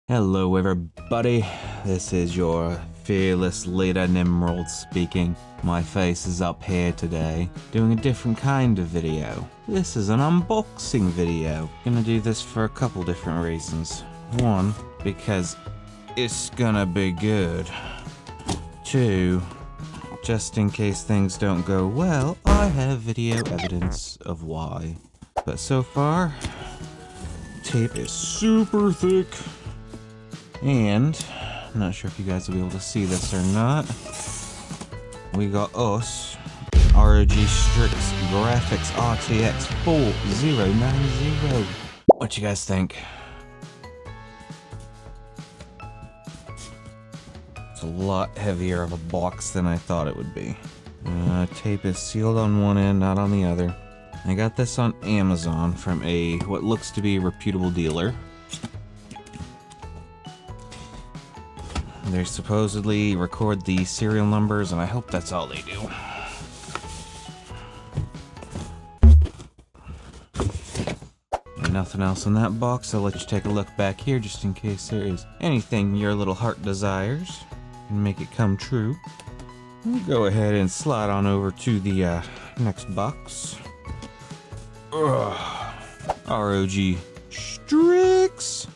Hello everybody, this is your fearless leader Nimrod speaking. My face is up here today, doing a different kind of video. This is an unboxing video. Gonna do this for a couple different reasons. One, because it's gonna be good. Two, just in case things don't go well, I have video evidence of why. But so far, tape is super thick. And, I'm not sure if you guys will be able to see this or not, we got us ROG Strix Graphics RTX 4090. What you guys think? It's a lot heavier of a box than I thought it would be. Tape is sealed on one end, not on the other. I got this on Amazon from what looks to be a reputable dealer. They supposedly record the serial numbers, and I hope that's all they do. And nothing else in that box. I'll let you take a look back here just in case there is anything your little heart desires and make it come true. We'll go ahead and slide on over to the next box. ROG Strix.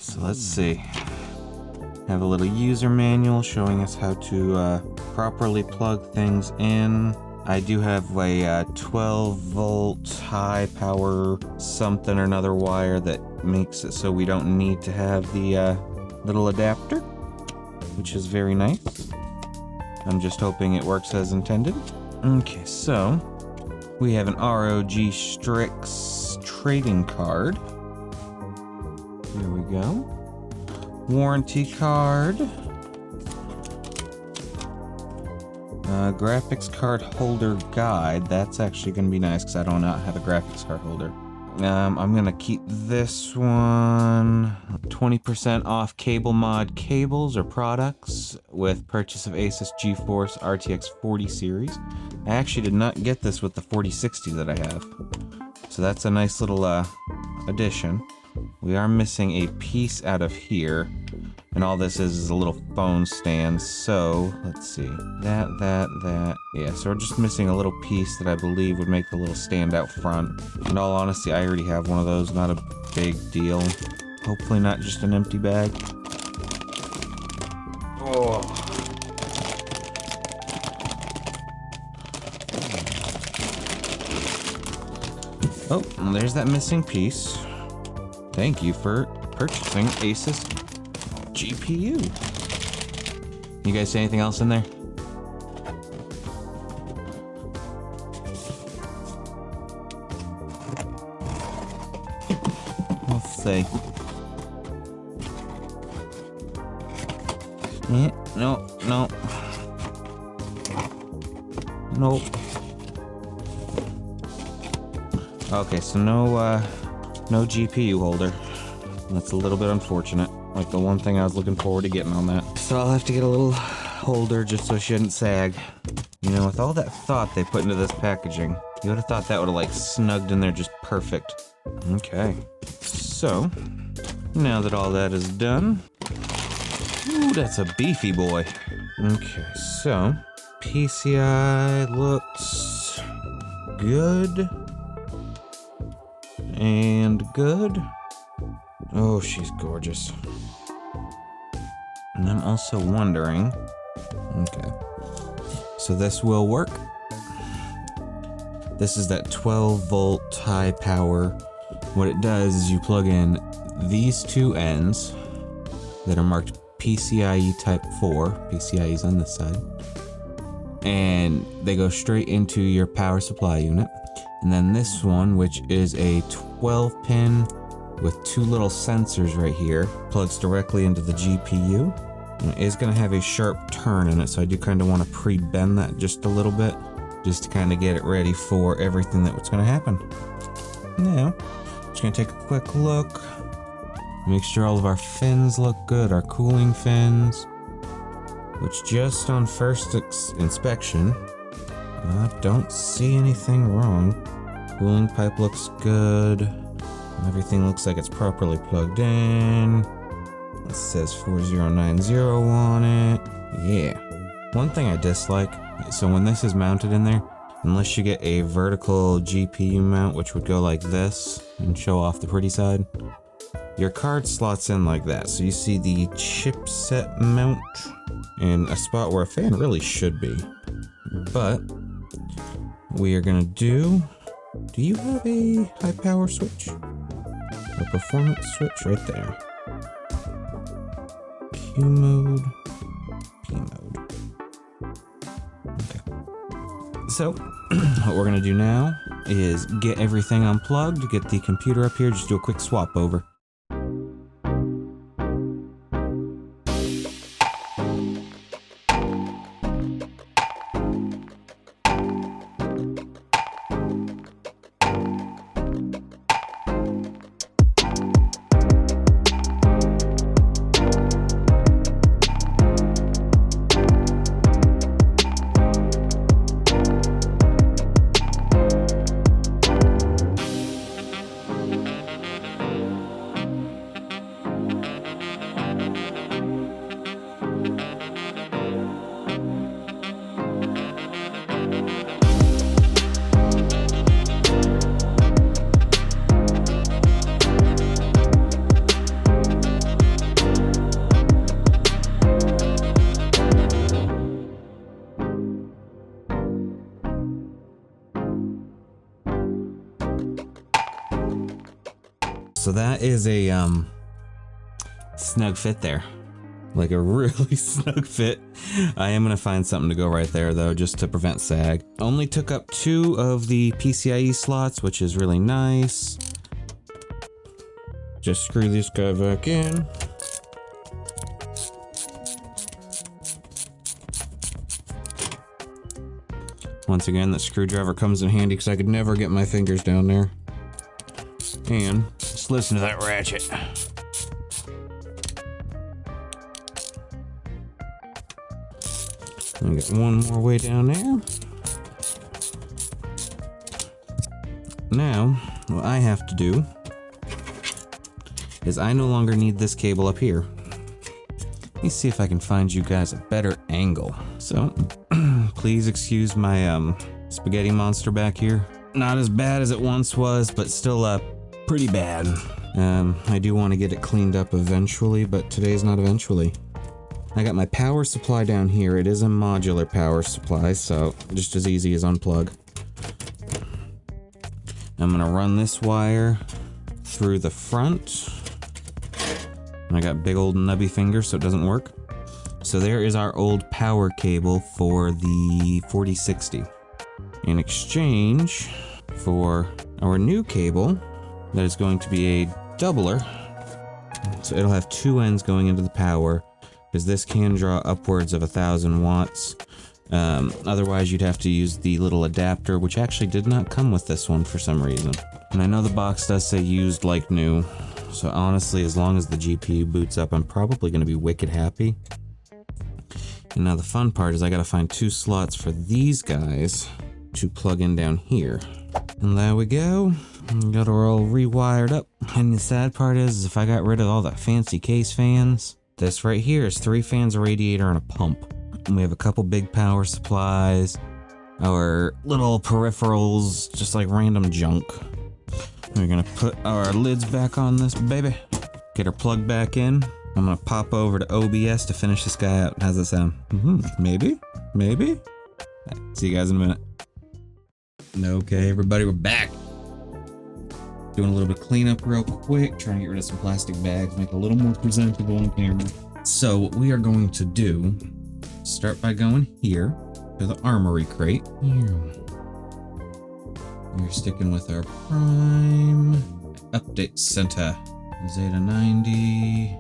So let's see. Have a little user manual showing us how to properly plug things in. I do have a 12 volt high power something or another wire that makes it so we don't need to have the little adapter, which is very nice. I'm just hoping it works as intended. Okay, so we have an ROG Strix trading card. Here we go. Warranty card. Graphics card holder guide. That's actually going to be nice because I do not have a graphics card holder. I'm going to keep this one. 20% off cable mod cables or products with purchase of Asus GeForce RTX 40 series. I actually did not get this with the 4060 that I have. So that's a nice little addition. We are missing a piece out of here, and all this is a little phone stand, so let's see, that, yeah, so we're just missing a little piece that I believe would make the little stand out front. In all honesty, I already have one of those, not a big deal. Hopefully not just an empty bag. Oh, and there's that missing piece. Thank you for purchasing Asus GPU. You guys see anything else in there? Let's see. Yeah, no. Nope. Okay, so no GPU holder. That's a little bit unfortunate. Like the one thing I was looking forward to getting on that. So I'll have to get a little holder just so she doesn't sag. You know, with all that thought they put into this packaging, you would have thought that would have like snugged in there just perfect. Okay. So, now that all that is done, ooh, that's a beefy boy. Okay, so PCI looks good. And good. Oh, she's gorgeous. And I'm also wondering, okay, so this will work. This is that 12 volt high power. What it does is you plug in these two ends that are marked PCIe Type 4, PCIe's on this side, and they go straight into your power supply unit. And then this one, which is a 12 pin with two little sensors right here, plugs directly into the GPU. And it is going to have a sharp turn in it, so I do kind of want to pre-bend that just a little bit, just to kind of get it ready for everything that's going to happen. Now, just going to take a quick look, make sure all of our fins look good, our cooling fins, which just on first inspection, I don't see anything wrong. Cooling pipe looks good. Everything looks like it's properly plugged in. It says 4090 on it. Yeah. One thing I dislike, so when this is mounted in there, unless you get a vertical GPU mount, which would go like this and show off the pretty side, your card slots in like that. So you see the chipset mount in a spot where a fan really should be. But we are gonna do you have a high power switch? A performance switch right there. Q mode, P mode. Okay. So, what we're gonna do now is get everything unplugged, get the computer up here, just do a quick swap over. So that is a snug fit there. Like a really snug fit. I am gonna find something to go right there though, just to prevent sag. Only took up 2 of the PCIe slots, which is really nice. Just screw this guy back in. Once again, that screwdriver comes in handy because I could never get my fingers down there. And just listen to that ratchet. I got one more way down there. Now, what I have to do is I no longer need this cable up here. Let me see if I can find you guys a better angle. So, please excuse my spaghetti monster back here. Not as bad as it once was, but still pretty bad. I do want to get it cleaned up eventually, but today's not eventually. I got my power supply down here. It is a modular power supply, so just as easy as unplug. I'm gonna run this wire through the front. I got big old nubby fingers, so it doesn't work. So there is our old power cable for the 4060. In exchange for our new cable, that is going to be a doubler. So it'll have 2 ends going into the power, because this can draw upwards of 1,000 watts. Otherwise, you'd have to use the little adapter, which actually did not come with this one for some reason. And I know the box does say used like new. So honestly, as long as the GPU boots up, I'm probably going to be wicked happy. And now the fun part is I got to find 2 slots for these guys to plug in down here. And there we go. Got her all rewired up. And the sad part is if I got rid of all the fancy case fans, this right here is 3 fans, a radiator, and a pump. And we have a couple big power supplies, our little peripherals, just like random junk. We're gonna put our lids back on this baby. Get her plugged back in. I'm gonna pop over to OBS to finish this guy out. How's that sound? Maybe? Maybe? Right, see you guys in a minute. Okay, everybody, we're back. Doing a little bit of cleanup real quick, trying to get rid of some plastic bags, make it a little more presentable on camera. So what we are going to do, start by going here to the armory crate. Here. We're sticking with our Prime Update Center. Zeta 90.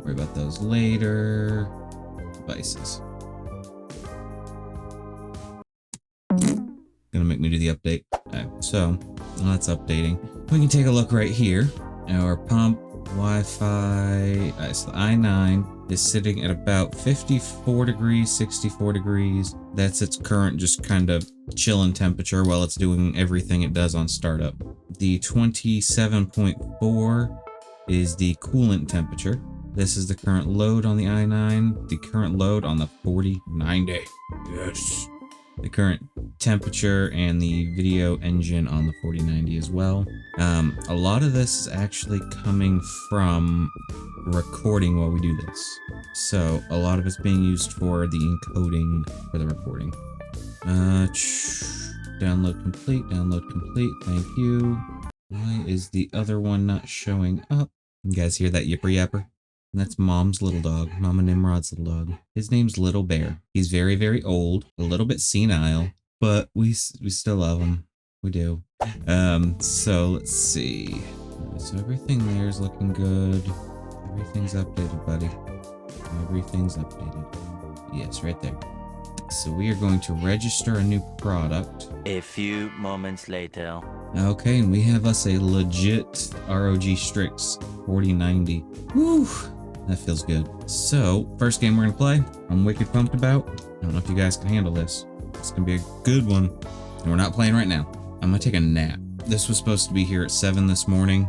Worry about those later. Devices. Gonna make me do the update. Okay, so that's updating. We can take a look right here. Our pump, Wi-Fi. So the i9 is sitting at about 54 degrees, 64 degrees. That's its current just kind of chilling temperature while it's doing everything it does on startup. The 27.4 is the coolant temperature. This is the current load on the i9, the current load on the 4090. Yes. The current temperature and the video engine on the 4090 as well. A lot of this is actually coming from recording while we do this. So a lot of it's being used for the encoding for the recording. Download complete, thank you. Why is the other one not showing up? You guys hear that yipper yapper? That's Mom's little dog, Mama Nimrod's little dog. His name's Little Bear. He's very, very old, a little bit senile, but we still love him. We do. So let's see. So everything there is looking good. Everything's updated, buddy. Everything's updated. Yes, right there. So we are going to register a new product. A few moments later. Okay, and we have us a legit ROG Strix 4090. Whew, that feels good. So, first game we're gonna play, I'm wicked pumped about. I don't know if you guys can handle this. It's gonna be a good one. And we're not playing right now. I'm gonna take a nap. This was supposed to be here at 7 this morning.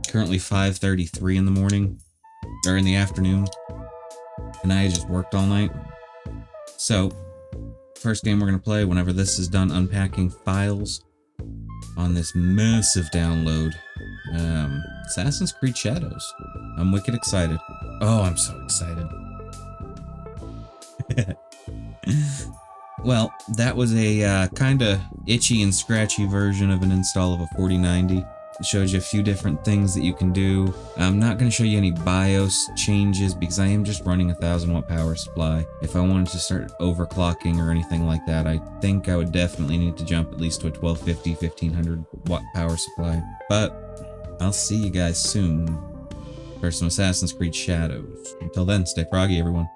Currently 5:33 in the morning, or in the afternoon. And I just worked all night. So, first game we're gonna play, whenever this is done unpacking files on this massive download, Assassin's Creed Shadows. I'm wicked excited. Oh, I'm so excited. Well, that was a kind of itchy and scratchy version of an install of a 4090. It shows you a few different things that you can do. I'm not going to show you any BIOS changes because I am just running a 1000 watt power supply. If I wanted to start overclocking or anything like that, I think I would definitely need to jump at least to a 1250, 1500 watt power supply. But I'll see you guys soon for some Assassin's Creed Shadows. Until then, stay froggy, everyone.